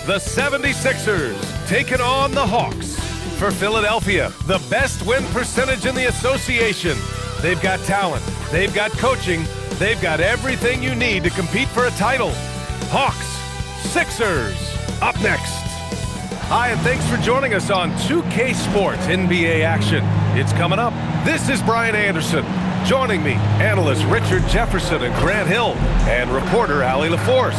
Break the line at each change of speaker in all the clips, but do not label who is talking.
the 76ers taking on the Hawks. For Philadelphia, the best win percentage in the association. They've got talent, they've got coaching, they've got everything you need to compete for a title. Hawks, Sixers, up next. Hi, and thanks for joining us on 2K Sports NBA action. It's coming up. This is Brian Anderson. Joining me, analysts Richard Jefferson and Grant Hill, and reporter Allie LaForce.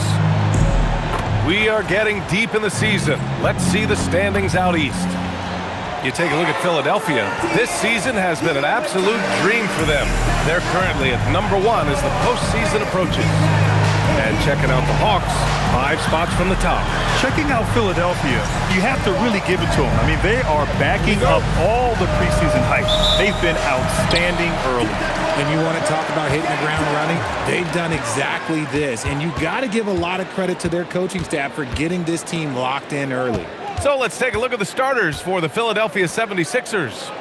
We are getting deep in the season. Let's see the standings out east. You take a look at Philadelphia. This season has been an absolute dream for them. They're currently at #1 as the postseason approaches. And checking out the Hawks, 5 spots from the top.
Checking out Philadelphia, you have to really give it to them. I mean, they are backing up all the preseason hype. They've been outstanding early.
And you want to talk about hitting the ground running? They've done exactly this. And you got to give a lot of credit to their coaching staff for getting this team locked in early.
So let's take a look at the starters for the Philadelphia 76ers.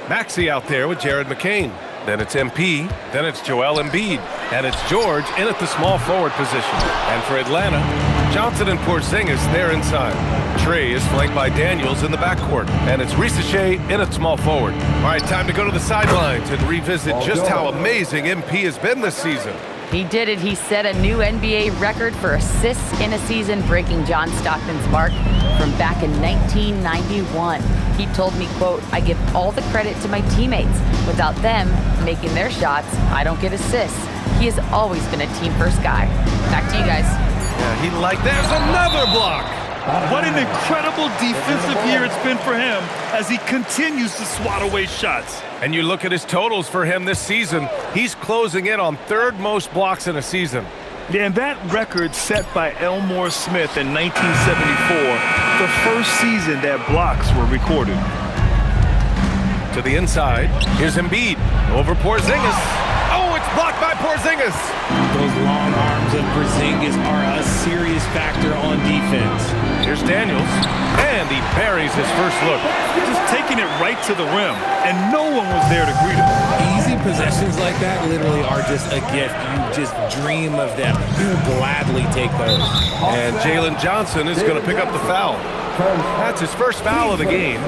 Maxey out there with Jared McCain. Then it's MP, then it's Joel Embiid, and it's George in at the small forward position. And for Atlanta, Johnson and Porzingis, they're inside. Trey is flanked by Daniels in the backcourt, and it's Risacher in at small forward. All right, time to go to the sidelines and revisit just how amazing MP has been this season.
He did it. He set a new NBA record for assists in a season, breaking John Stockton's mark from back in 1991. He told me, quote, "I give all the credit to my teammates. Without them making their shots, I don't get assists." He has always been a team-first guy. Back to you guys.
Yeah, there's another block.
What an incredible defensive year it's been for him as he continues to swat away shots.
And you look at his totals for him this season, he's closing in on 3rd most blocks in a season.
Yeah, and that record set by Elmore Smith in 1974, the first season that blocks were recorded.
To the inside, here's Embiid over Porzingis. Oh, it's blocked by Porzingis.
Those long arms of Porzingis are a serious factor on defense.
Here's Daniels, and he buries his first look.
Just taking it right to the rim, and no one was there to greet him.
Easy possessions like that literally are just a gift. You just dream of them. You gladly take those.
And Jalen Johnson is going to pick up the foul. That's his first foul of the game.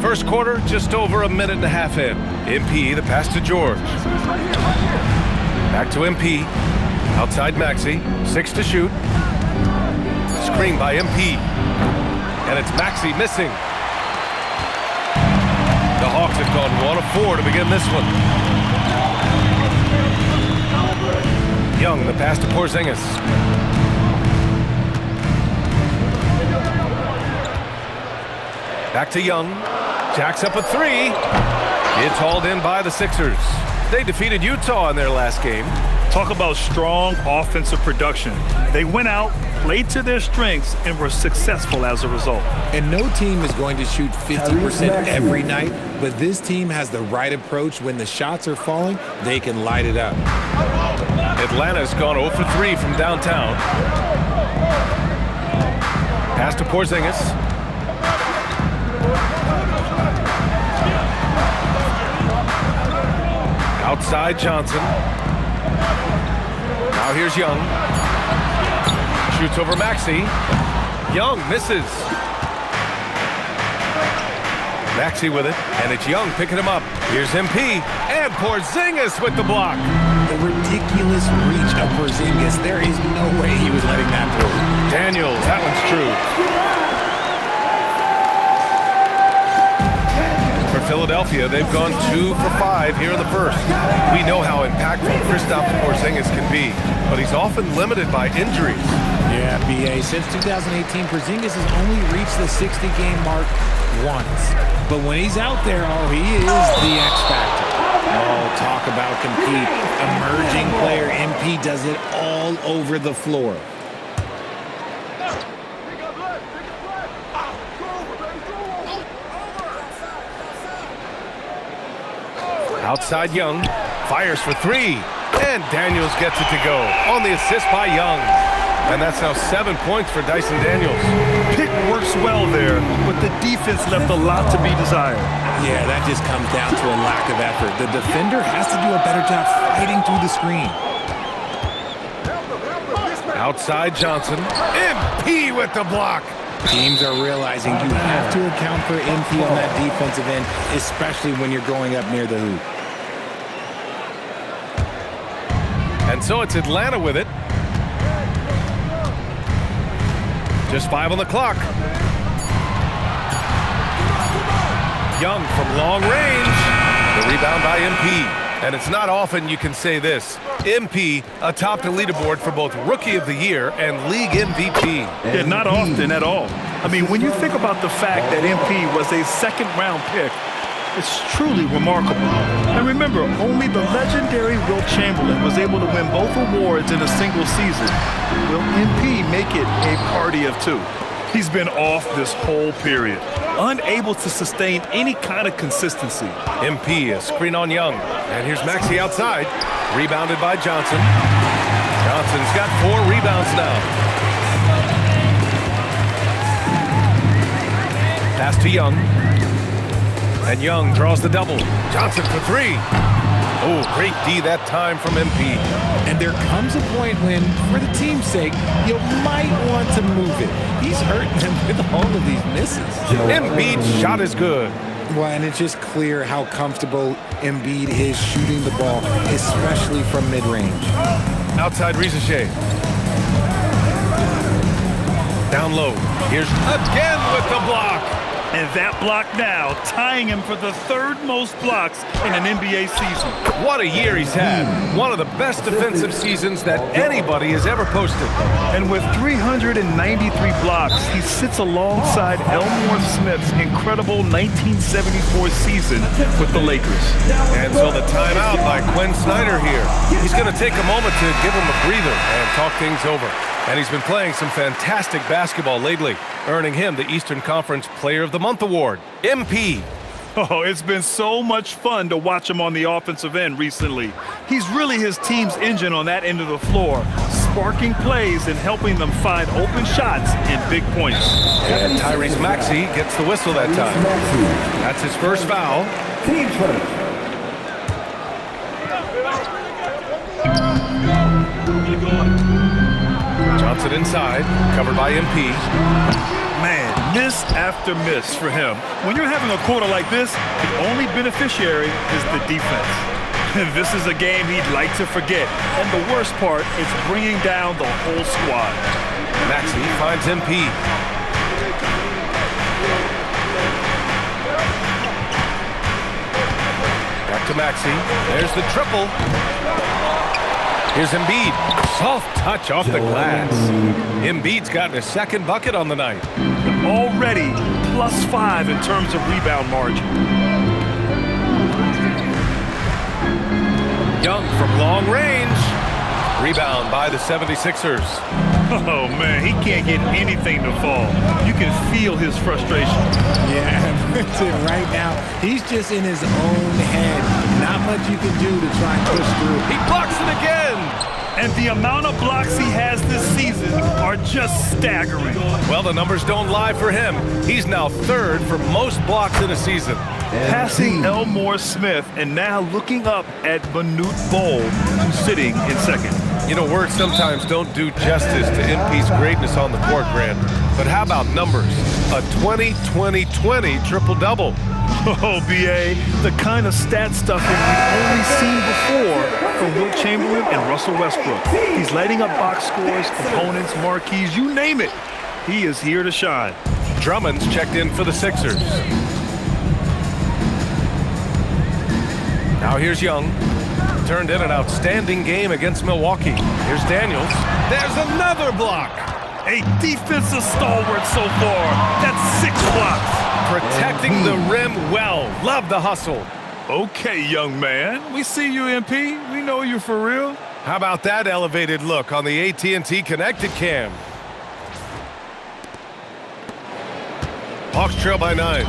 First quarter, just over a minute and a half in. MP, the pass to George. Back to MP. Outside Maxey, 6 to shoot. Screen by MP. And it's Maxey missing. The Hawks have gone 1 of 4 to begin this one. Young, the pass to Porzingis. Back to Young. Jacks up a 3. It's hauled in by the Sixers. They defeated Utah in their last game.
Talk about strong offensive production. They went out, played to their strengths, and were successful as a result.
And no team is going to shoot 50% every night, but this team has the right approach. When the shots are falling, they can light it up.
Atlanta's gone 0 for 3 from downtown. Pass to Porzingis. Outside Johnson. Now here's Young. Shoots over Maxey. Young misses. Maxey with it, and it's Young picking him up. Here's MP, and Porzingis with the block.
The ridiculous reach of Porzingis. There is no way he was letting that go.
Daniels, that one's true. For Philadelphia, they've gone 2 for 5 here in the first. We know how impactful Kristaps Porzingis can be, but he's often limited by injuries.
Yeah, BA. Since 2018, Porzingis has only reached the 60-game mark once. But when he's out there, he is the X factor. Oh, talk about compete. Emerging player, MP does it all over the floor.
Outside Young, fires for 3, and Daniels gets it to go on the assist by Young. And that's now 7 points for Dyson Daniels.
Pick works well there, but the defense left a lot to be desired.
Yeah, that just comes down to a lack of effort. The defender has to do a better job fighting through the screen.
Outside Johnson. MP with the block.
Teams are realizing you have to account for MP on that defensive end, especially when you're going up near the hoop.
And so it's Atlanta with it. Just 5 on the clock. Young from long range. The rebound by MP. And it's not often you can say this. MP atop the leaderboard for both Rookie of the Year and League MVP.
Yeah, not often at all. I mean, when you think about the fact that MP was a second-round pick, it's truly remarkable. And remember, only the legendary Wilt Chamberlain was able to win both awards in a single season. Will MP make it a party of two? He's been off this whole period, unable to sustain any kind of consistency.
MP, a screen on Young. And here's Maxey outside. Rebounded by Johnson. Johnson's got 4 rebounds now. Pass to Young. And Young draws the double. Johnson for 3. Oh, great D that time from MP.
And there comes a point when, for the team's sake, you might want to move it. He's hurting them with all of these misses.
Embiid's shot is good.
Well, and it's just clear how comfortable Embiid is shooting the ball, especially from mid-range.
Outside Rizachet. Down low. Here's again with the block.
And that block now, tying him for the 3rd most blocks in an NBA season.
What a year he's had. One of the best defensive seasons that anybody has ever posted.
And with 393 blocks, he sits alongside Elmore Smith's incredible 1974 season with the Lakers.
And so the timeout by Quinn Snyder here. He's going to take a moment to give him a breather and talk things over. And he's been playing some fantastic basketball lately, earning him the Eastern Conference Player of the Month award. MP.
Oh, it's been so much fun to watch him on the offensive end recently. He's really his team's engine on that end of the floor, sparking plays and helping them find open shots and big points.
And Tyrese Maxey gets the whistle that time. That's his first foul. Johnson inside, covered by MP.
Man, miss after miss for him. When you're having a quarter like this, the only beneficiary is the defense. This is a game he'd like to forget. And the worst part is bringing down the whole squad.
Maxey finds MP. Back to Maxey. There's the triple. Here's Embiid. Soft touch off the glass. Embiid's gotten his 2nd bucket on the night.
Already +5 in terms of rebound margin.
Young from long range. Rebound by the 76ers.
Oh, man, he can't get anything to fall. You can feel his frustration.
Yeah, that's it right now. He's just in his own head. Not much you can do to try and push through.
He blocks it again.
And the amount of blocks he has this season are just staggering.
Well, the numbers don't lie for him. He's now 3rd for most blocks in a season.
Passing Elmore Smith and now looking up at Manute Bol, who's sitting in 2nd.
You know, words sometimes don't do justice to MP's greatness on the court, Grant. But how about numbers? A 20-20-20 triple-double.
Oh, B.A., the kind of stat stuffing we've only seen before from Wilt Chamberlain and Russell Westbrook. He's lighting up box scores, opponents, marquees, you name it. He is here to shine.
Drummond's checked in for the Sixers. Now here's Young. Turned in an outstanding game against Milwaukee. Here's Daniels. There's another block.
A defensive stalwart so far. That's 6 blocks.
Protecting the rim well. Love the hustle.
Okay, young man. We see you, MP. We know you for real.
How about that elevated look on the AT&T Connected Cam? Hawks trail by 9.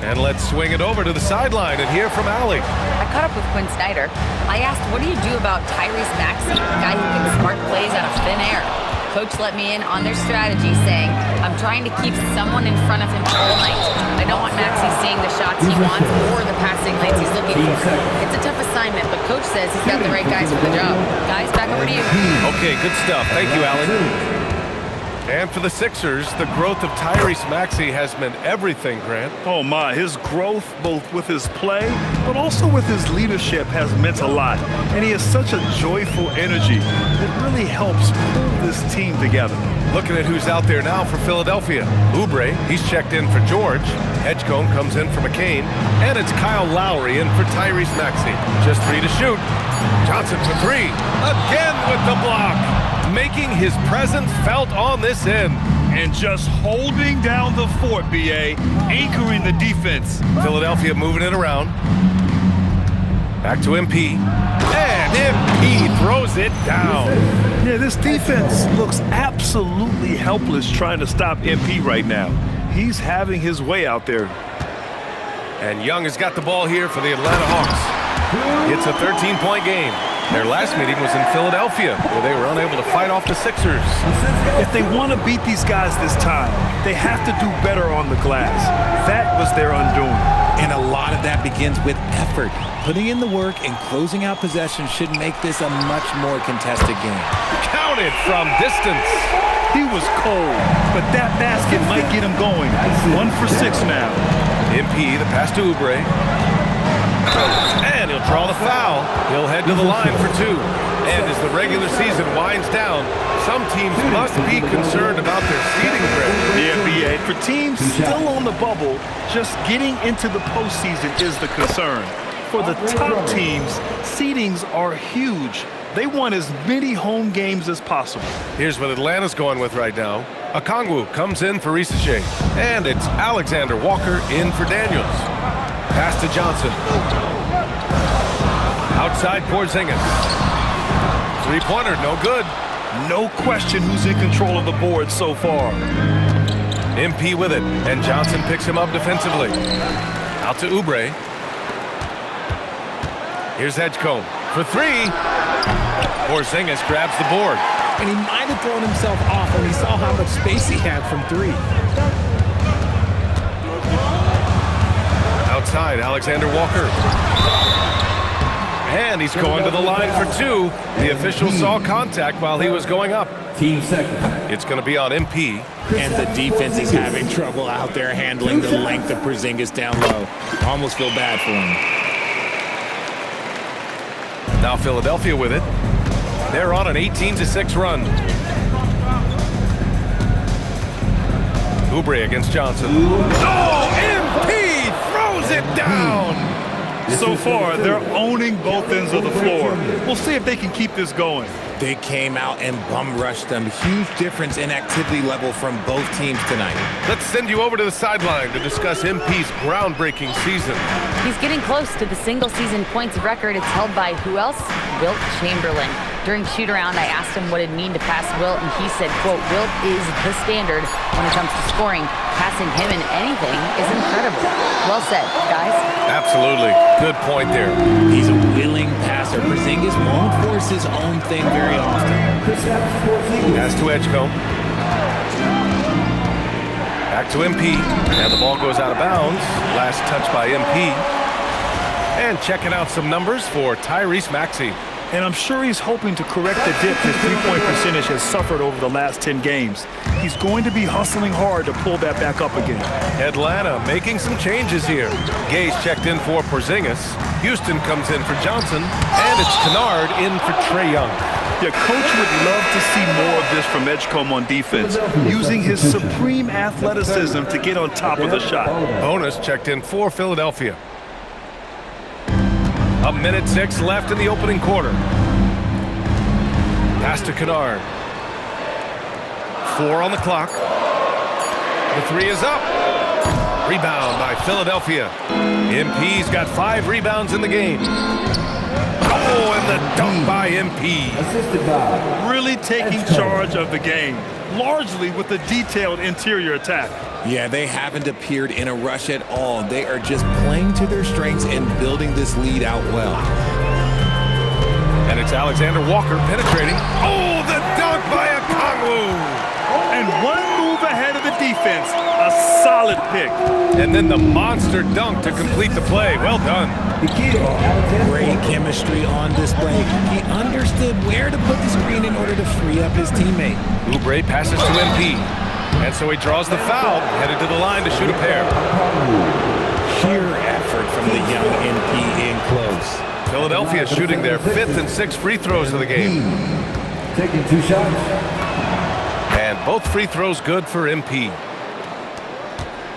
And let's swing it over to the sideline and hear from Allie.
I caught up with Quinn Snyder. I asked, what do you do about Tyrese Maxey, a guy who can spark plays out of thin air? Coach let me in on their strategy, saying, I'm trying to keep someone in front of him all night. I don't want Maxey seeing the shots he wants or the passing lanes he's looking for. It's a tough assignment, but Coach says he's got the right guys for the job. Guys, back over to you.
Okay, good stuff. Thank you, Alan. And for the Sixers, the growth of Tyrese Maxey has meant everything, Grant.
Oh my, his growth both with his play, but also with his leadership has meant a lot. And he has such a joyful energy that really helps pull this team together.
Looking at who's out there now for Philadelphia. Oubre, he's checked in for George. Edgecombe comes in for McCain. And it's Kyle Lowry in for Tyrese Maxey. Just 3 to shoot. Johnson for 3. Again with the block. Making his presence felt on this end.
And just holding down the fort, B.A., anchoring the defense.
Philadelphia moving it around. Back to MP. And MP throws it down.
Yeah, this defense looks absolutely helpless trying to stop MP right now. He's having his way out there.
And Young has got the ball here for the Atlanta Hawks. It's a 13-point game. Their last meeting was in Philadelphia, where they were unable to fight off the Sixers.
If they want to beat these guys this time, they have to do better on the glass. That was their undoing.
And a lot of that begins with effort. Putting in the work and closing out possession should make this a much more contested game.
Counted from distance.
He was cold, but that basket might get him going. 1 for 6 now.
MP, the pass to Oubre. And he'll draw the foul. He'll head to the line for 2. And as the regular season winds down, some teams must be concerned about their seeding grip.
Yeah, BA. For teams still on the bubble, just getting into the postseason is the concern. For the top teams, seedings are huge. They want as many home games as possible.
Here's what Atlanta's going with right now. Okongwu comes in for Risache. And it's Alexander Walker in for Daniels. Pass to Johnson. Outside Porzingis. Three-pointer, no good.
No question who's in control of the board so far.
MP with it, and Johnson picks him up defensively. Out to Oubre. Here's Edgecombe for 3. Porzingis grabs the board.
And he might have thrown himself off when he saw how much space he had from 3.
Outside, Alexander Walker. And he's going to the line for 2. The official saw contact while he was going up. It's going to be on MP.
And the defense is having trouble out there handling the length of Porzingis down low. Almost feel bad for him.
Now Philadelphia with it. They're on an 18-6 run. Oubre against Johnson. Oh, MP throws it down.
So far, they're owning both ends of the floor. We'll see if they can keep this going.
They came out and bum-rushed them. Huge difference in activity level from both teams tonight.
Let's send you over to the sideline to discuss MP's groundbreaking season.
He's getting close to the single-season points record. It's held by who else? Wilt Chamberlain. During shoot-around, I asked him what it'd mean to pass Wilt, and he said, quote, Wilt is the standard when it comes to scoring. Passing him in anything is incredible. Well said, guys.
Absolutely. Good point there.
He's a willing passer. Porzingis won't force his own thing very often.
Pass to Edgecombe. Back to MP. And the ball goes out of bounds. Last touch by MP. And checking out some numbers for Tyrese Maxey.
And I'm sure he's hoping to correct the dip his three-point percentage has suffered over the last 10 games. He's going to be hustling hard to pull that back up again.
Atlanta making some changes here. Gay's checked in for Porzingis. Houston comes in for Johnson. And it's Kennard in for Trae Young.
Yeah, Coach would love to see more of this from Edgecombe on defense, using his supreme athleticism to get on top of the shot.
Bonus checked in for Philadelphia. 1:06 left in the opening quarter. Pass to Kennard. 4 on the clock. The 3 is up. Rebound by Philadelphia. MP's got 5 rebounds in the game. Oh, and the dunk by MP.
Really taking charge of the game, largely with a detailed interior attack.
Yeah, they haven't appeared in a rush at all. They are just playing to their strengths and building this lead out well.
And it's Alexander Walker penetrating. Oh, the dunk by Okongwu.
defense, a solid pick.
And then the monster dunk to complete the play. Well done.
Great chemistry on display. He understood where to put the screen in order to free up his teammate.
Oubre passes to MP. And so he draws the foul, headed to the line to shoot a pair.
Sheer effort from the young MP in close.
Philadelphia shooting their 5th and 6th free throws of the game.
Taking 2 shots.
And both free throws good for MP.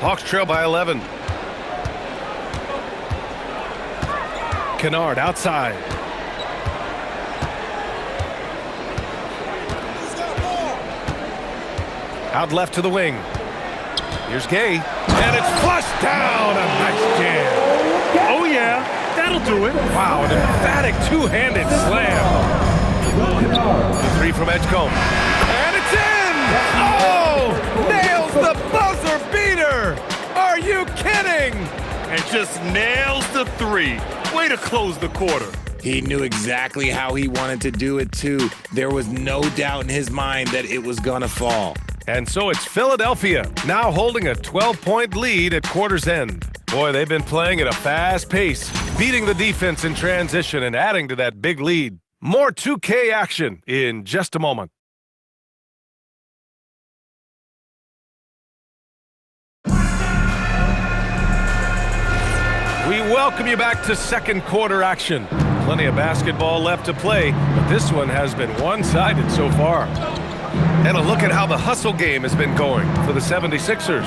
Hawks trail by 11. Kennard outside. Out left to the wing. Here's Gay. And it's flushed down. A nice jam.
Oh, yeah. That'll do it.
Wow, an emphatic two-handed slam. The three from Edgecombe. And it's in! Oh! Nails the buzzer beater! Are you kidding?
And just nails the three. Way to close the quarter.
He knew exactly how he wanted to do it, too. There was no doubt in his mind that it was gonna fall.
And so it's Philadelphia, now holding a 12-point lead at quarter's end. Boy, they've been playing at a fast pace, beating the defense in transition and adding to that big lead. More 2K action in just a moment. We welcome you back to second quarter action. Plenty of basketball left to play, but this one has been one-sided so far. And a look at how the hustle game has been going for the 76ers.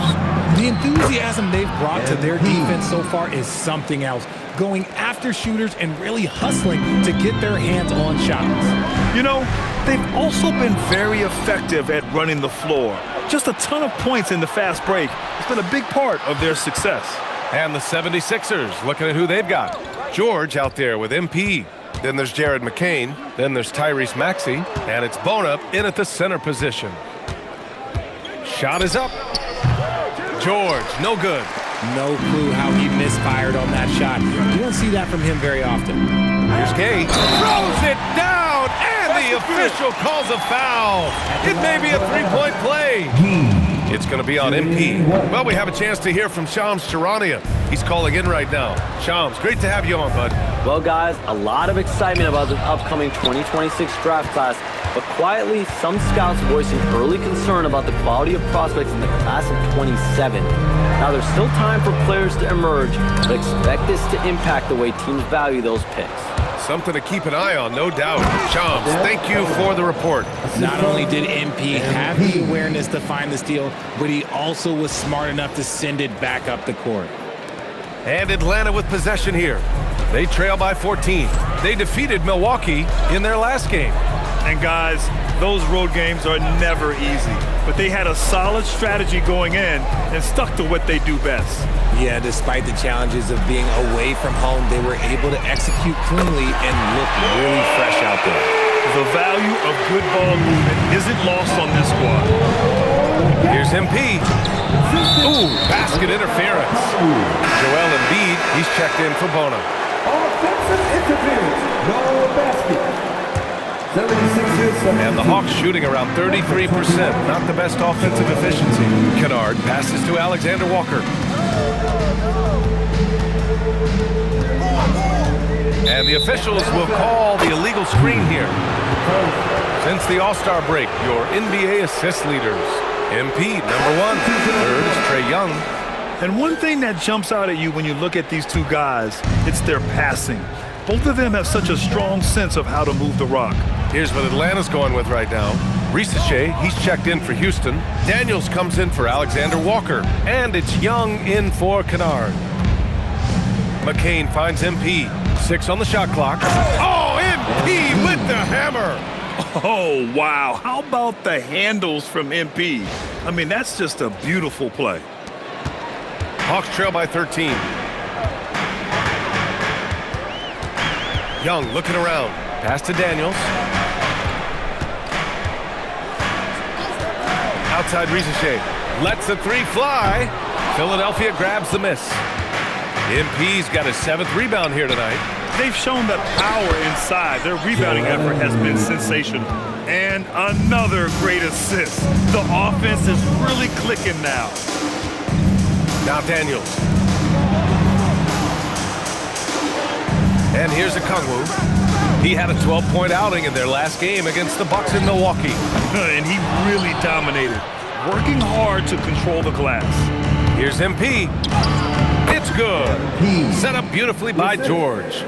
The enthusiasm they've brought to their defense so far is something else. Going after shooters and really hustling to get their hands on shots.
You know, they've also been very effective at running the floor. Just a ton of points in the fast break has been a big part of their success.
And the 76ers, looking at who they've got. George out there with MP. Then there's Jared McCain. Then there's Tyrese Maxey. And it's Bonup in at the center position. Shot is up. George, no good.
No clue how he misfired on that shot. You don't see that from him very often.
Here's Gay. Throws it down, and the official calls a foul. It may be a three-point play. It's going to be on MP. Well, we have a chance to hear from Shams Charania. He's calling in right now. Shams, great to have you on, bud.
Well, guys, a lot of excitement about the upcoming 2026 draft class, but quietly, some scouts voicing early concern about the quality of prospects in the class of 27. Now, there's still time for players to emerge, but expect this to impact the way teams value those picks.
Something to keep an eye on, no doubt. Shams, thank you for the report.
Not only did MP have the awareness to find the steal, but he also was smart enough to send it back up the court.
And Atlanta with possession here. They trail by 14. They defeated Milwaukee in their last game.
And guys, those road games are never easy, but they had a solid strategy going in and stuck to what they do best.
Yeah, despite the challenges of being away from home, they were able to execute cleanly and look really fresh out there.
The value of good ball movement isn't lost on this squad.
Here's MP. Ooh, basket interference. Joel Embiid, he's checked in for Bono.
Offensive interference. No basket.
And the Hawks shooting around 33%. Not the best offensive efficiency. Kennard passes to Alexander Walker. And the officials will call the illegal screen here. Since the All-Star break, your NBA assist leaders. MP, number 1. Third is Trae Young.
And one thing that jumps out at you when you look at these two guys, it's their passing. Both of them have such a strong sense of how to move the rock.
Here's what Atlanta's going with right now. Risache, he's checked in for Houston. Daniels comes in for Alexander Walker. And it's Young in for Kennard. McCain finds MP. 6 on the shot clock. Oh, MP with the hammer.
Oh, wow. How about the handles from MP? I mean, that's just a beautiful play.
Hawks trail by 13. Young looking around. Pass to Daniels. Outside Risache. Lets the three fly. Philadelphia grabs the miss. MP's got his 7th rebound here tonight.
They've shown that power inside. Their rebounding effort has been sensational. And another great assist. The offense is really clicking now.
Now Daniels. And here's Okongwu. He had a 12-point outing in their last game against the Bucks in Milwaukee.
And he really dominated, working hard to control the glass.
Here's MP. It's good. Set up beautifully by George.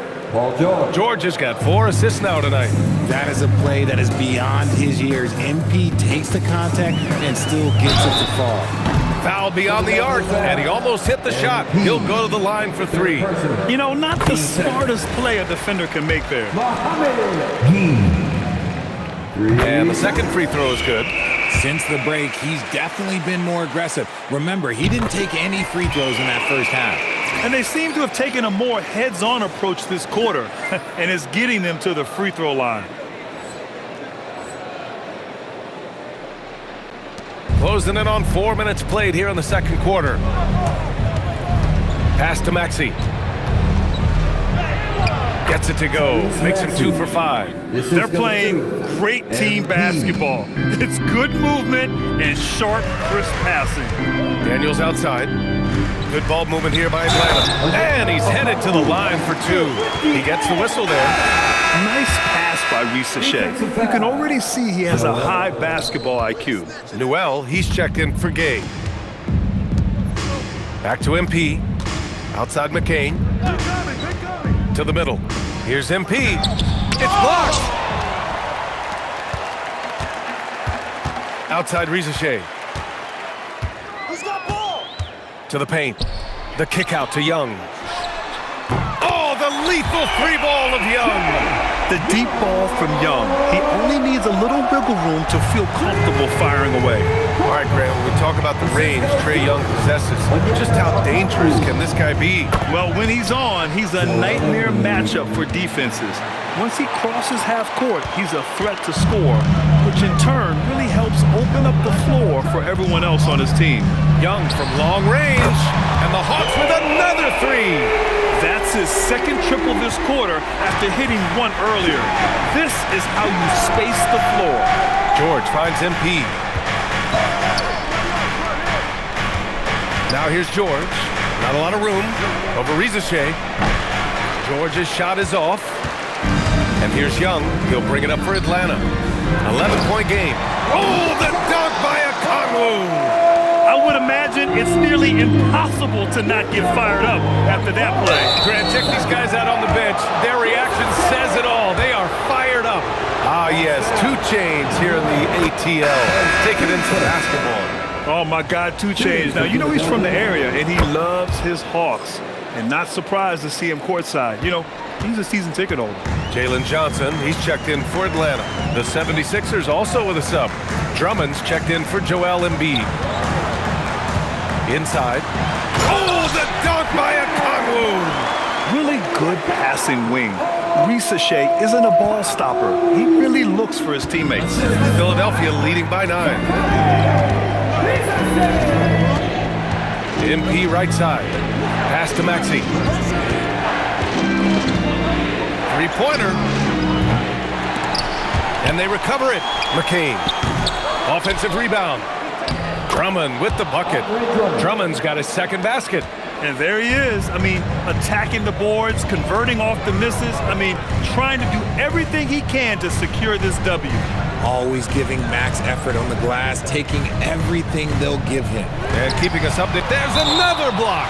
George has got 4 assists now tonight.
That is a play that is beyond his years. MP takes the contact and still gets it to fall.
Foul beyond the arc, and he almost hit the shot. He'll go to the line for 3.
You know, not the smartest play a defender can make there.
And the second free throw is good.
Since the break, he's definitely been more aggressive. Remember, he didn't take any free throws in that first half.
And they seem to have taken a more heads-on approach this quarter, and it's getting them to the free throw line.
Closing in on 4 minutes played here in the second quarter. Pass to Maxey. Gets it to go. Makes him 2 for 5.
They're playing great team basketball. It's good movement and sharp, crisp passing.
Daniels outside. Good ball movement here by Atlanta. And he's headed to the line for 2. He gets the whistle there.
Nice pass by Risachet. You can already see he has a high basketball IQ.
Newell, he's checked in for Gay. Back to MP. Outside McCain. To the middle. Here's MP. It's blocked. Outside Risachet. To the paint. The kick out to Young. Oh, the lethal 3-ball of Young.
The deep ball from Young. He only needs a little wiggle room to feel comfortable firing away.
All right, Grant, when we talk about the range Trae Young possesses, just how dangerous can this guy be?
Well, when he's on, he's a nightmare matchup for defenses. Once he crosses half court, he's a threat to score, which in turn really helps open up the floor for everyone else on his team.
Young from long range, and the Hawks with another 3.
That's his second triple this quarter after hitting 1 earlier. This is how you space the floor.
George finds MP. Now here's George. Not a lot of room. Over Risachet. George's shot is off. And here's Young. He'll bring it up for Atlanta. 11-point game. Oh, the dunk by Okongwu!
I would imagine it's nearly impossible to not get fired up after that play.
Grant, check these guys out on the bench. Their reaction says it all. They are fired up. Ah, yes, 2 Chainz here in the ATL. Taking in some basketball.
Oh, my God, 2 Chainz. Now, you know he's from the area, and he loves his Hawks. And not surprised to see him courtside. You know, he's a season ticket holder.
Jalen Johnson, he's checked in for Atlanta. The 76ers also with a sub. Drummond's checked in for Joel Embiid. Inside. Oh, the dunk by Okongwu!
Really good passing wing. Risachet isn't a ball stopper. He really looks for his teammates.
Philadelphia leading by 9. MP right side. Pass to Maxey. 3-pointer. And they recover it. McCain. Offensive rebound. Drummond with the bucket. Drummond's got his second basket.
And there he is. I mean, attacking the boards, converting off the misses. I mean, trying to do everything he can to secure this W.
Always giving max effort on the glass, taking everything they'll give him.
And keeping us up to, there's another block.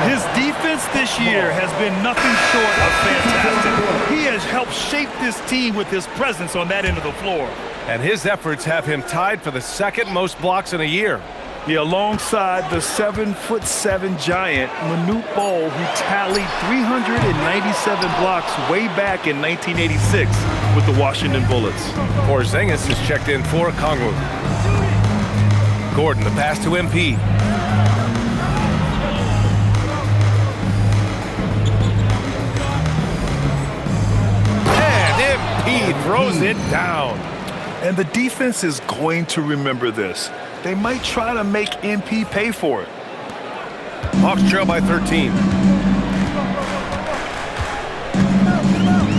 His defense this year has been nothing short of fantastic. He has helped shape this team with his presence on that end of the floor.
And his efforts have him tied for the second most blocks in a year.
Yeah, alongside the 7'7" giant, Manute Bol, who tallied 397 blocks way back in 1986 with the Washington Bullets.
Porzingis is checked in for Okongwu. Gordon, the pass to MP. And MP throws it down.
And the defense is going to remember this. They might try to make MP pay for it.
Hawks trail by 13.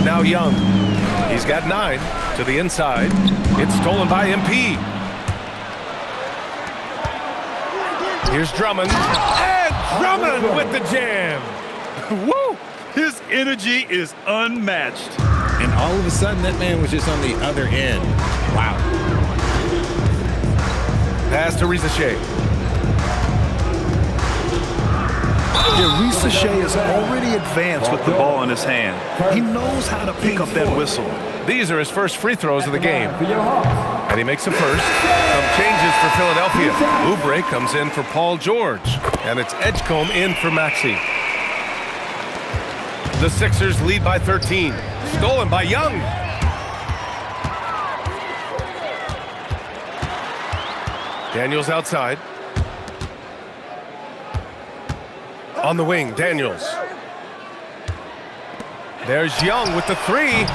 Now Young. He's got 9 to the inside. It's stolen by MP. Here's Drummond. And Drummond with the jam.
Woo! His energy is unmatched.
And all of a sudden, that man was just on the other end. Wow.
Pass to Rizachet.
Yeah, Rizachet is already advanced with the ball in his hand. He knows how to pick up that whistle.
These are his first free throws of the game. And he makes the first. Some changes for Philadelphia. Oubre comes in for Paul George. And it's Edgecombe in for Maxey. The Sixers lead by 13. Stolen by Young. Daniels outside. On the wing, Daniels. There's Young with the three.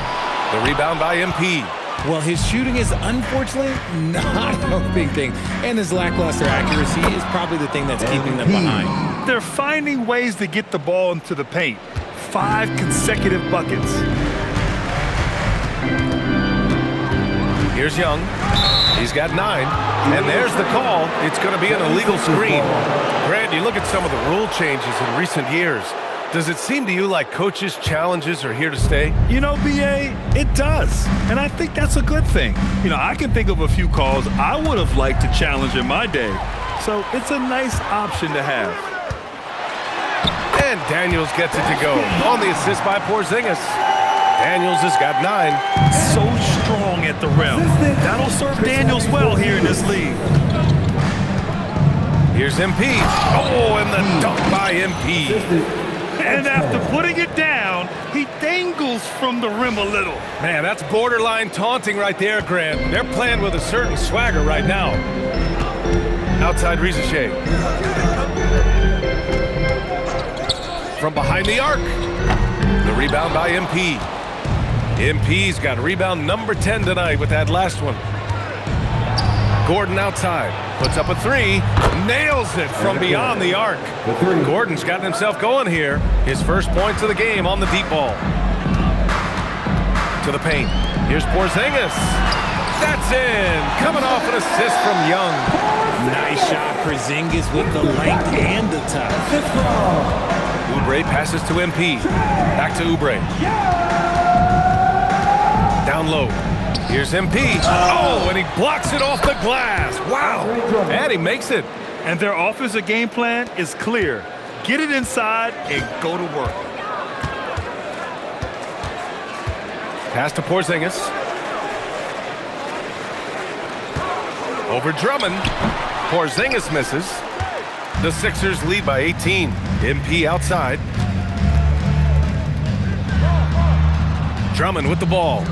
The rebound by MP.
Well, his shooting is unfortunately not a big thing. And his lackluster accuracy is probably the thing that's keeping them behind.
They're finding ways to get the ball into the paint. 5 consecutive buckets.
Here's Young. He's got 9. And there's the call. It's going to be an illegal screen. Grant, you look at some of the rule changes in recent years. Does it seem to you like coaches' challenges are here to stay?
You know, B.A., it does. And I think that's a good thing. You know, I can think of a few calls I would have liked to challenge in my day. So it's a nice option to have.
And Daniels gets it to go. On the assist by Porzingis. Daniels has got 9.
So strong at the rim. That'll serve Daniels well here in this league.
Here's MP. Oh, and the dunk by MP.
And after putting it down, he dangles from the rim a little.
Man, that's borderline taunting right there, Grant. They're playing with a certain swagger right now. Outside Rizachet. From behind the arc. The rebound by MP. MP's got rebound number 10 tonight with that last one. Gordon outside. Puts up a 3. Nails it from beyond the arc. Gordon's gotten himself going here. His first points of the game on the deep ball. To the paint. Here's Porzingis. That's in. Coming off an assist from Young.
Nice shot, Porzingis with the length and the touch.
Oubre passes to MP. Back to Oubre. Down low. Here's MP. Oh, and he blocks it off the glass. Wow. And he makes it.
And their offensive game plan is clear. Get it inside and go to work.
Pass to Porzingis. Over Drummond. Porzingis misses. The Sixers lead by 18. MP outside. Drummond with the ball.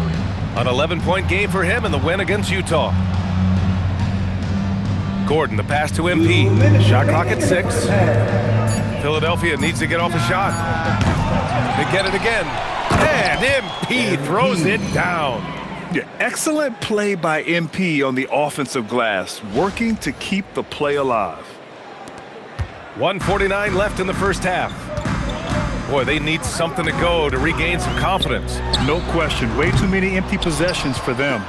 An 11-point game for him in the win against Utah. Gordon, the pass to MP. Shot clock at 6. Philadelphia needs to get off a shot. They get it again. And MP throws it down.
Yeah, excellent play by MP on the offensive glass, working to keep the play alive.
1:49 left in the first half. Boy, they need something to go to regain some confidence.
No question. Way too many empty possessions for them.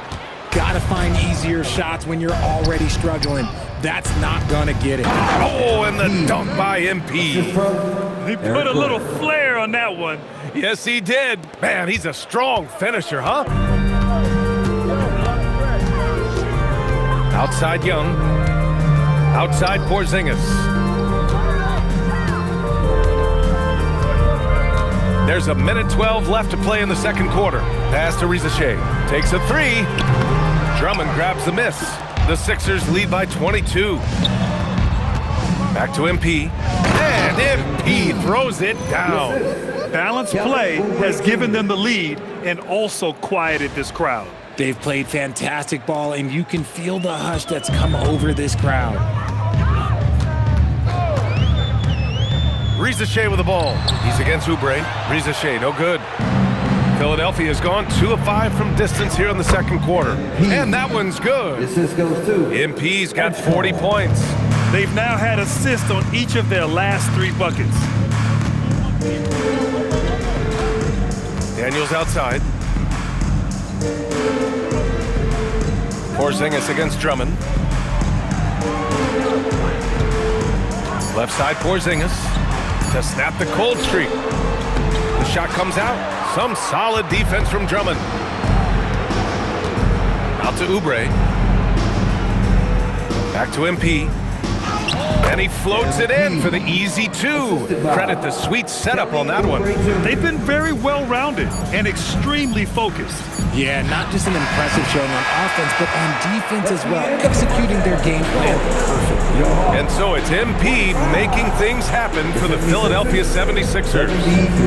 Gotta find easier shots when you're already struggling. That's not gonna get it.
Oh, and the dunk by MP.
He put a little flair on that one.
Yes, he did. Man, he's a strong finisher, huh? Outside Young. Outside Porzingis. There's a minute 12 left to play in the second quarter. Pass to Rizachet. Takes a 3. Drummond grabs the miss. The Sixers lead by 22. Back to MP. And MP throws it down.
Balanced play has given them the lead and also quieted this crowd.
They've played fantastic ball, and you can feel the hush that's come over this crowd.
Rizachet with the ball. He's against Oubre. Rizachet, no good. Philadelphia has gone 2 of 5 from distance here in the second quarter. And that one's good.
Assist goes to
MP's got 40 points.
They've now had assists on each of their last 3 buckets.
Daniels outside. Porzingis against Drummond. Left side Porzingis to snap the cold streak. The shot comes out. Some solid defense from Drummond. Out to Oubre. Back to MP. And he floats it in for the easy two. Credit the sweet setup on that one.
They've been very well-rounded and extremely focused.
Yeah, not just an impressive showing on offense, but on defense as well, executing their game plan perfectly.
And so it's MP making things happen for the Philadelphia 76ers.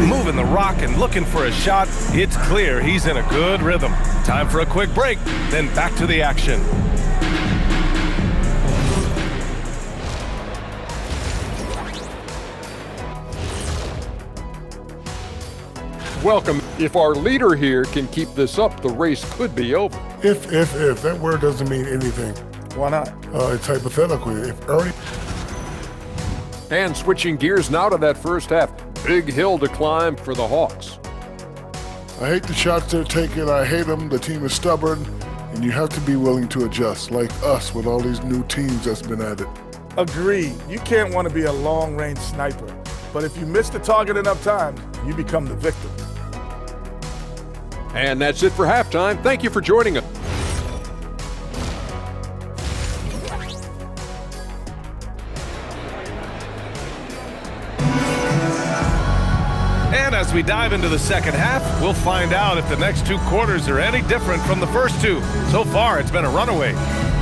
Moving the rock and looking for a shot. It's clear he's in a good rhythm. Time for a quick break, then back to the action.
Welcome. If our leader here can keep this up, the race could be over.
If, that word doesn't mean anything.
Why not?
It's hypothetical. If Ernie...
And switching gears now to that first half. Big hill to climb for the Hawks.
I hate the shots they're taking. I hate them. The team is stubborn, and you have to be willing to adjust, like us with all these new teams that's been added.
Agreed. You can't want to be a long-range sniper. But if you miss the target enough times, you become the victim.
And that's it for halftime. Thank you for joining us.
And as we dive into the second half, we'll find out if the next two quarters are any different from the first two. So far, it's been a runaway.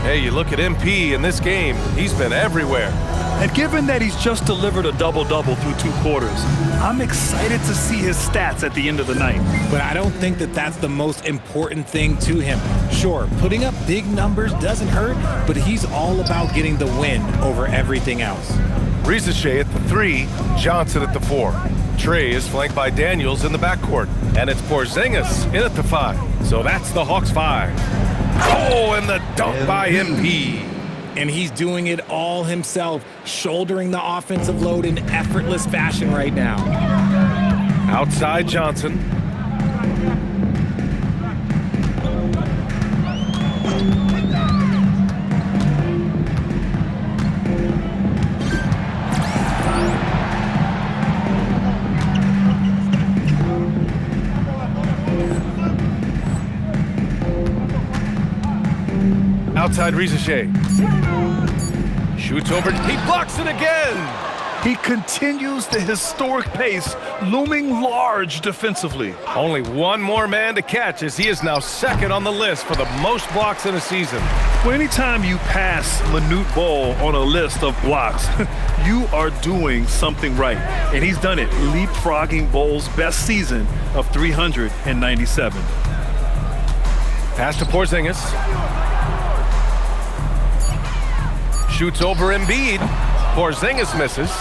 Hey, you look at MP in this game, he's been everywhere.
And given that he's just delivered a double-double through 2 quarters, I'm excited to see his stats at the end of the night.
But I don't think that that's the most important thing to him. Sure, putting up big numbers doesn't hurt, but he's all about getting the win over everything else.
Rizachet at the 3, Johnson at the 4. Trey is flanked by Daniels in the backcourt, and it's Porzingis in at the 5. So that's the Hawks 5. Oh, and the dunk by MP.
And he's doing it all himself, shouldering the offensive load in effortless fashion right now.
Outside Johnson. Outside Rizachet. Shoots over, he blocks it again!
He continues the historic pace, looming large defensively.
Only one more man to catch as he is now second on the list for the most blocks in a season.
Well, anytime you pass Manute Bol on a list of blocks, you are doing something right. And he's done it, leapfrogging Bol's best season of 397.
Pass to Porzingis. Shoots over Embiid. Porzingis misses.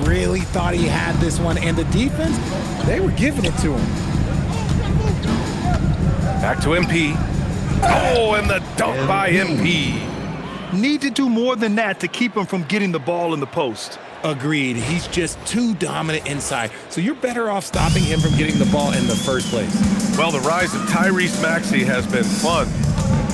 Really thought he had this one, and the defense, they were giving it to him.
Back to MP. Oh, and the dunk by MP.
Need to do more than that to keep him from getting the ball in the post.
Agreed. He's just too dominant inside, so you're better off stopping him from getting the ball in the first place.
Well, the rise of Tyrese Maxey has been fun.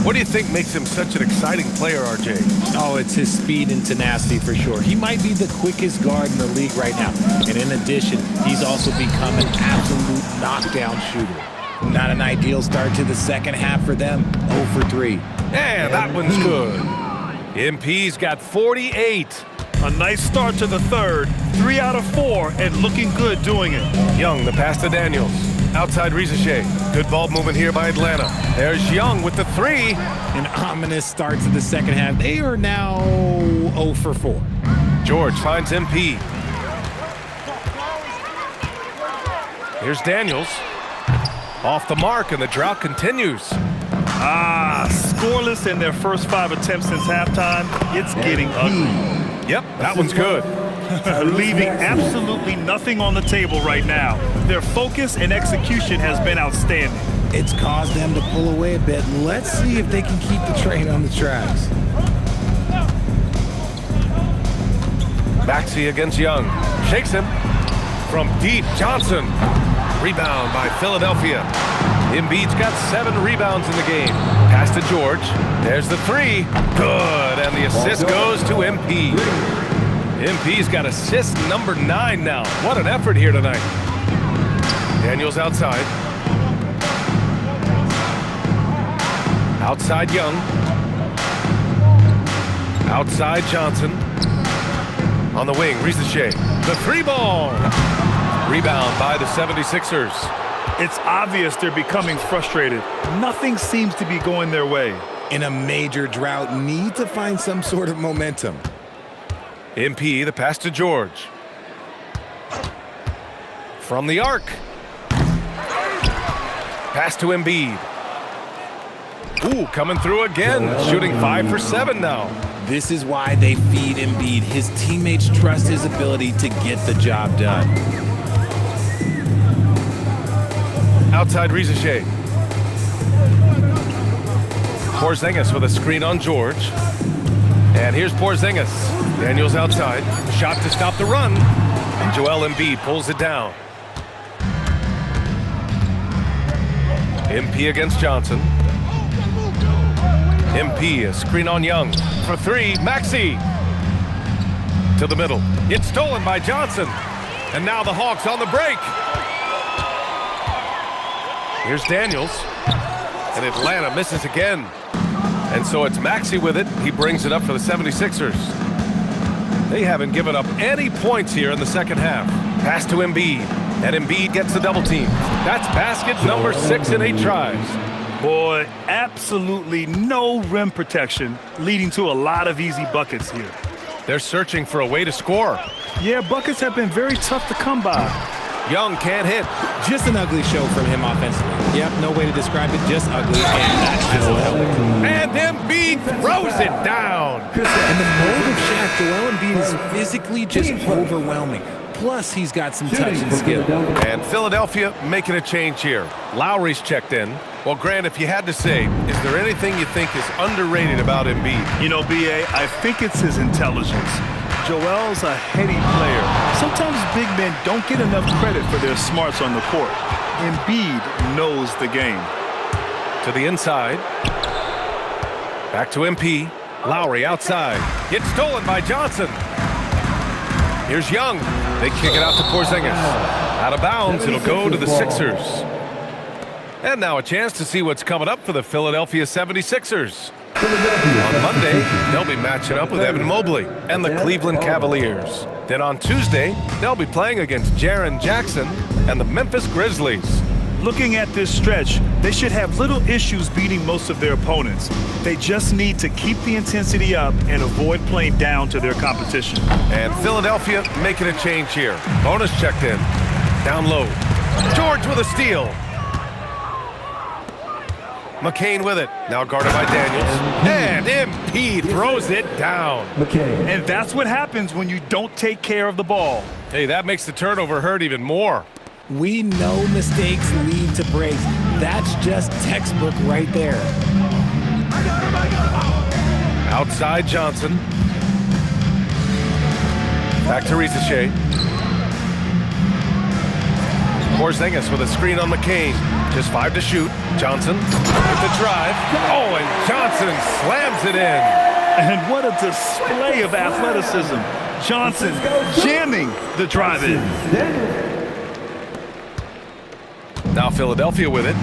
What do you think makes him such an exciting player, RJ?
Oh, it's his speed and tenacity for sure. He might be the quickest guard in the league right now. And in addition, he's also become an absolute knockdown shooter. Not an ideal start to the second half for them. 0 for 3.
And that one's good. MP's got 48.
A nice start to the third. 3 out of 4 and looking good doing it.
Young, the pass to Daniels. Outside Rizachet. Good ball movement here by Atlanta. There's Young with the 3.
An ominous start to the second half. They are now 0 for 4.
George finds MP. Here's Daniels. Off the mark, and the drought continues.
Scoreless in their first 5 attempts since halftime. It's getting ugly.
Yep, that one's good.
Leaving absolutely nothing on the table right now. Their focus and execution has been outstanding.
It's caused them to pull away a bit. Let's see if they can keep the train on the tracks.
Maxey against Young. Shakes him. From deep, Johnson. Rebound by Philadelphia. Embiid's got 7 rebounds in the game. Pass to George. There's the 3. Good, and the assist goes to MP. MP's got assist number 9 now. What an effort here tonight. Daniels outside. Outside Young. Outside Johnson. On the wing, Rizachet. The 3 ball. Rebound by the 76ers.
It's obvious they're becoming frustrated. Nothing seems to be going their way.
In a major drought, need to find some sort of momentum.
MP, the pass to George. From the arc. Pass to Embiid. Ooh, coming through again. Shooting 5 for 7 now.
This is why they feed Embiid. His teammates trust his ability to get the job done.
Outside Rizachet. Porzingis with a screen on George. And here's Porzingis. Daniels outside. Shot to stop the run. And Joel Embiid pulls it down. MP against Johnson. MP, a screen on Young. For 3, Maxey. To the middle. It's stolen by Johnson. And now the Hawks on the break. Here's Daniels. And Atlanta misses again. And so it's Maxey with it. He brings it up for the 76ers. They haven't given up any points here in the second half. Pass to Embiid. And Embiid gets the double team. That's basket number 6 in 8 tries.
Boy, absolutely no rim protection, leading to a lot of easy buckets here.
They're searching for a way to score.
Yeah, buckets have been very tough to come by.
Young can't hit.
Just an ugly show from him offensively. Yep, no way to describe it, just ugly, and that's just help.
And Embiid throws it down.
In the mold of Shaq, Joel Embiid is physically just overwhelming. Plus, he's got some touch and skill.
And Philadelphia making a change here. Lowry's checked in. Well, Grant, if you had to say, is there anything you think is underrated about Embiid?
You know, B.A., I think it's his intelligence. Joel's a heady player. Sometimes big men don't get enough credit for their smarts on the court. Embiid knows the game.
To the inside. Back to MP. Lowry outside. Gets stolen by Johnson. Here's Young. They kick it out to Porzingis. Out of bounds, it'll go to the Sixers. And now a chance to see what's coming up for the Philadelphia 76ers. On Monday, they'll be matching up with Evan Mobley and the Cleveland Cavaliers. Then on Tuesday, they'll be playing against Jaren Jackson and the Memphis Grizzlies.
Looking at this stretch, they should have little issues beating most of their opponents. They just need to keep the intensity up and avoid playing down to their competition.
And Philadelphia making a change here. Bonus checked in. Down low. George with a steal. McCain with it. Now guarded by Daniels. And MP throws it down.
And that's what happens when you don't take care of the ball.
Hey, that makes the turnover hurt even more.
We know mistakes lead to breaks. That's just textbook right there.
Outside Johnson. Back to Rizachet. Porzingis with a screen on McCain. Just 5 to shoot. Johnson with the drive. Oh, and Johnson slams it in.
And what a display of athleticism. Johnson jamming the drive in.
Now Philadelphia with it.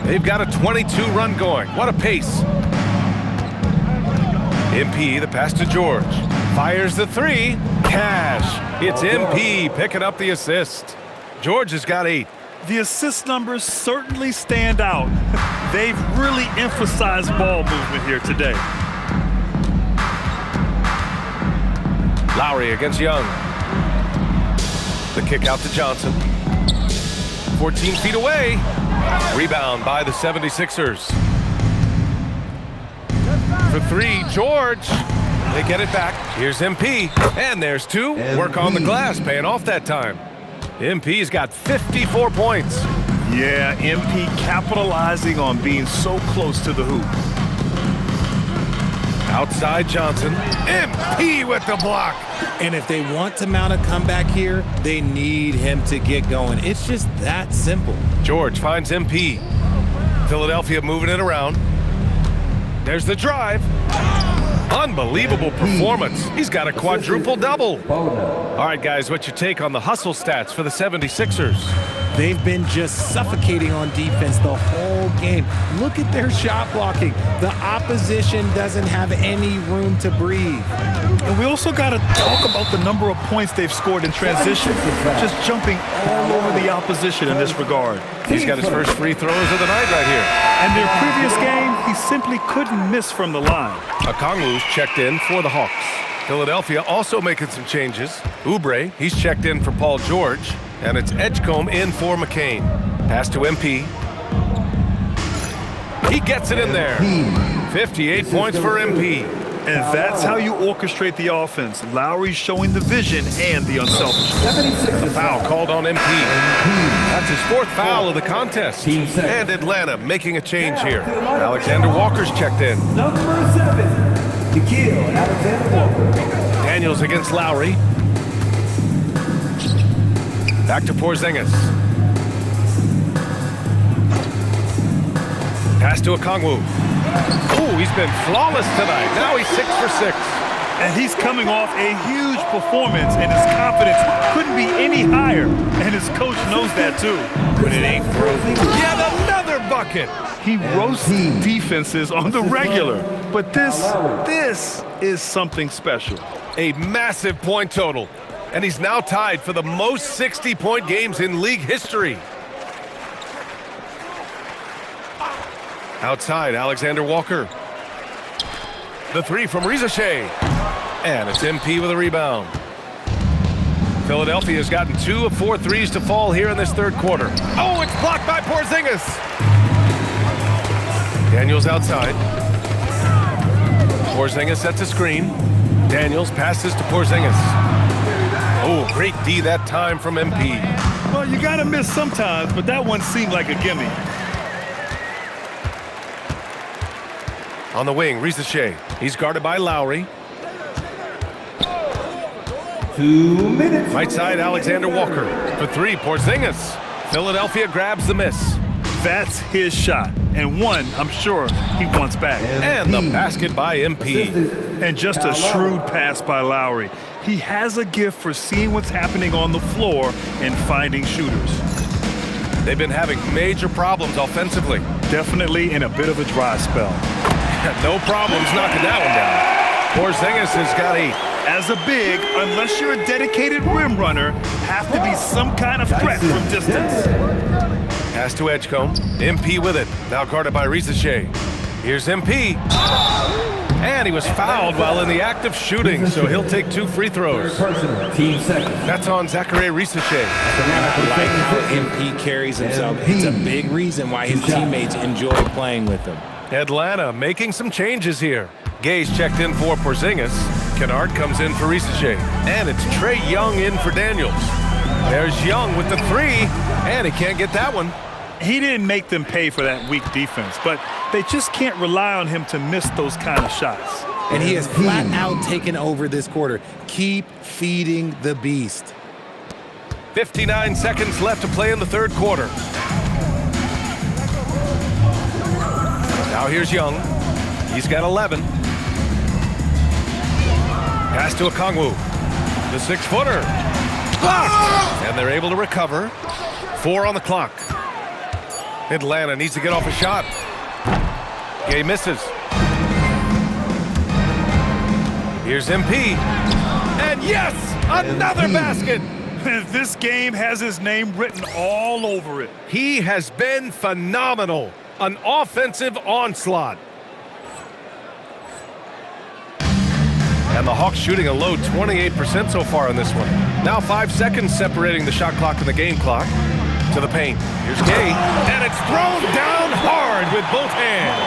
They've got a 22-run going. What a pace. MP, the pass to George. Fires the 3. Cash. It's MP picking up the assist. George has got 8.
The assist numbers certainly stand out. They've really emphasized ball movement here today.
Lowry against Young. The kick out to Johnson. 14 feet away. Rebound by the 76ers. For 3, George. They get it back. Here's MP. And there's 2. Work on the glass, paying off that time. MP's got 54 points.
Yeah, MP capitalizing on being so close to the hoop.
Outside Johnson. MP with the block.
And if they want to mount a comeback here, they need him to get going. It's just that simple.
George finds MP. Philadelphia moving it around. There's the drive. Unbelievable performance. He's got a quadruple double. All right, guys, what's your take on the hustle stats for the 76ers?
They've been just suffocating on defense the whole game. Look at their shot blocking. The opposition doesn't have any room to breathe.
And we also got to talk about the number of points they've scored in transition. Just jumping all over the opposition in this regard.
He's got his first free throws of the night right here.
And their previous game, he simply couldn't miss from the line.
Okongwu's checked in for the Hawks. Philadelphia also making some changes. Oubre, he's checked in for Paul George. And it's Edgecombe in for McCain. Pass to MP. He gets it in there. 58 points for MP.
And that's how you orchestrate the offense. Lowry showing the vision and the unselfishness.
The foul called on MP. That's his fourth foul of the contest. And Atlanta making a change here. Alexander Walker's checked in.
Number 7, to kill Alexander Walker.
Daniels against Lowry. Back to Porzingis. Pass to Okongwu. Ooh, he's been flawless tonight. Now he's 6 for 6.
And he's coming off a huge performance, and his confidence couldn't be any higher. And his coach knows that too.
But it ain't broken.
Yet another bucket.
He roasts defenses on the regular. But this is something special.
A massive point total. And he's now tied for the most 60-point games in league history. Outside, Alexander Walker. The three from Rizashea. And it's MP with a rebound. Philadelphia's gotten 2 of 4 threes to fall here in this third quarter. Oh, it's blocked by Porzingis. Daniels outside. Porzingis sets a screen. Daniels passes to Porzingis. Oh, great D that time from MP.
Well, you gotta miss sometimes, but that one seemed like a gimme.
On the wing, Rizashea. He's guarded by Lowry.
2 minutes.
Right side, Alexander Walker. For 3, Porzingis. Philadelphia grabs the miss.
That's his shot, and one I'm sure he wants back.
And the basket by MP.
And just a shrewd pass by Lowry. He has a gift for seeing what's happening on the floor and finding shooters.
They've been having major problems offensively.
Definitely in a bit of a dry spell.
No problems knocking that one down. Porzingis has got 8.
As a big, unless you're a dedicated rim runner, have to be some kind of threat from distance.
Pass to Edgecombe. MP with it. Now guarded by Rizashea. Here's MP. And he was fouled while in the act of shooting, so he'll take 2 free throws.
Team seconds.
That's on Zachary Rizashea.
I like how MP carries himself. It's a big reason why his teammates enjoy playing with him.
Atlanta making some changes here. Gay's checked in for Porzingis. Kennard comes in for Rizashea. And it's Trae Young in for Daniels. There's Young with the 3, and he can't get that one.
He didn't make them pay for that weak defense, but they just can't rely on him to miss those kind of shots.
And he has flat out taken over this quarter. Keep feeding the beast.
59 seconds left to play in the third quarter. Now here's Young. He's got 11. Pass to Okongwu. The 6-footer. Blocked! And they're able to recover. 4 on the clock. Atlanta needs to get off a shot. Gay misses. Here's MP. And yes, another basket.
This game has his name written all over it.
He has been phenomenal. An offensive onslaught. And the Hawks shooting a low 28% so far in this one. Now 5 seconds separating the shot clock and the game clock. To the paint. Here's Gay. And it's thrown down hard with both hands.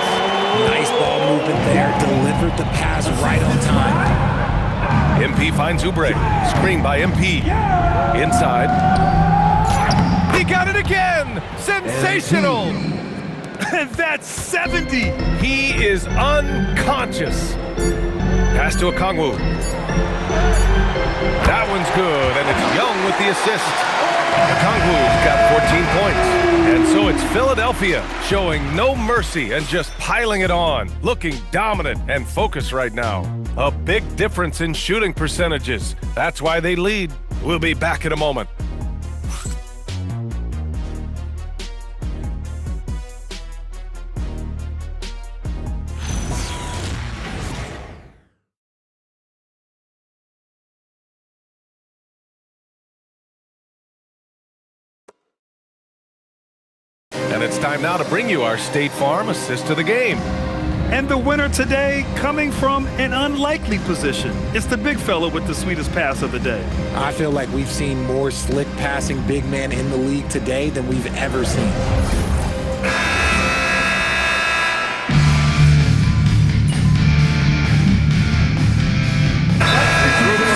Nice ball movement there. Delivered the pass right on time.
MP finds Oubre. Screen by MP. Inside. He got it again. Sensational.
And that's 70.
He is unconscious. Pass to Okongwu. That one's good, and it's Young with the assist. Okongwu's got 14 points. And so it's Philadelphia showing no mercy and just piling it on, looking dominant and focused right now. A big difference in shooting percentages. That's why they lead. We'll be back in a moment. And it's time now to bring you our State Farm assist of the game.
And the winner today coming from an unlikely position. It's the big fella with the sweetest pass of the day.
I feel like we've seen more slick passing big men in the league today than we've ever seen.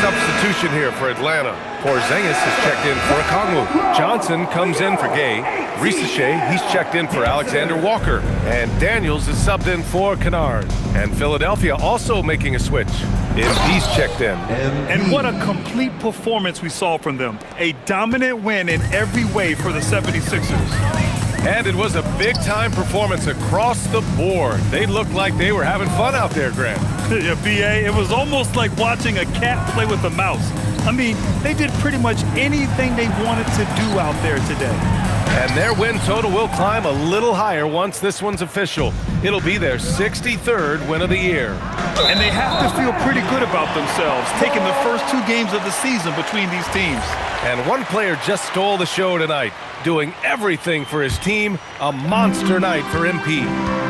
Substitution here for Atlanta. Porzingis has checked in for Okongwu. Johnson comes in for Gay. Risache, he's checked in for Alexander Walker. And Daniels is subbed in for Kennard. And Philadelphia also making a switch. MP's checked in.
And what a complete performance we saw from them. A dominant win in every way for the 76ers.
And it was a big-time performance across the board. They looked like they were having fun out there, Grant.
Yeah, B.A., it was almost like watching a cat play with a mouse. I mean, they did pretty much anything they wanted to do out there today.
And their win total will climb a little higher once this one's official. It'll be their 63rd win of the year.
And they have to feel pretty good about themselves, taking the first 2 games of the season between these teams.
And one player just stole the show tonight, doing everything for his team. A monster night for MP.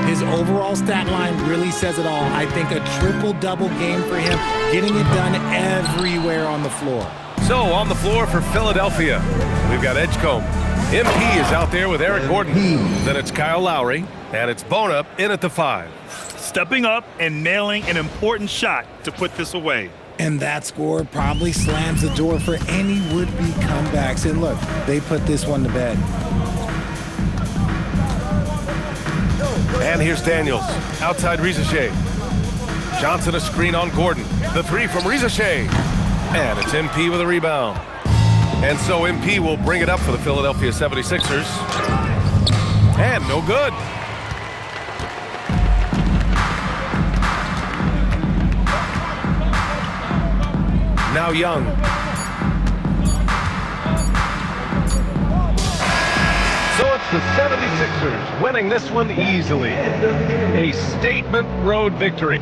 His overall stat line really says it all. I think a triple-double game for him, getting it done everywhere on the floor.
So on the floor for Philadelphia, we've got Edgecombe. MP is out there with Eric Gordon. Then it's Kyle Lowry, and it's Bona in at the 5.
Stepping up and nailing an important shot to put this away.
And that score probably slams the door for any would-be comebacks. And look, they put this one to bed.
And here's Daniels, outside Risache. Johnson a screen on Gordon. The 3 from Risache. And it's MP with a rebound. And so MP will bring it up for the Philadelphia 76ers. And no good. Now Young. So it's the 76ers winning this one easily. A statement road victory.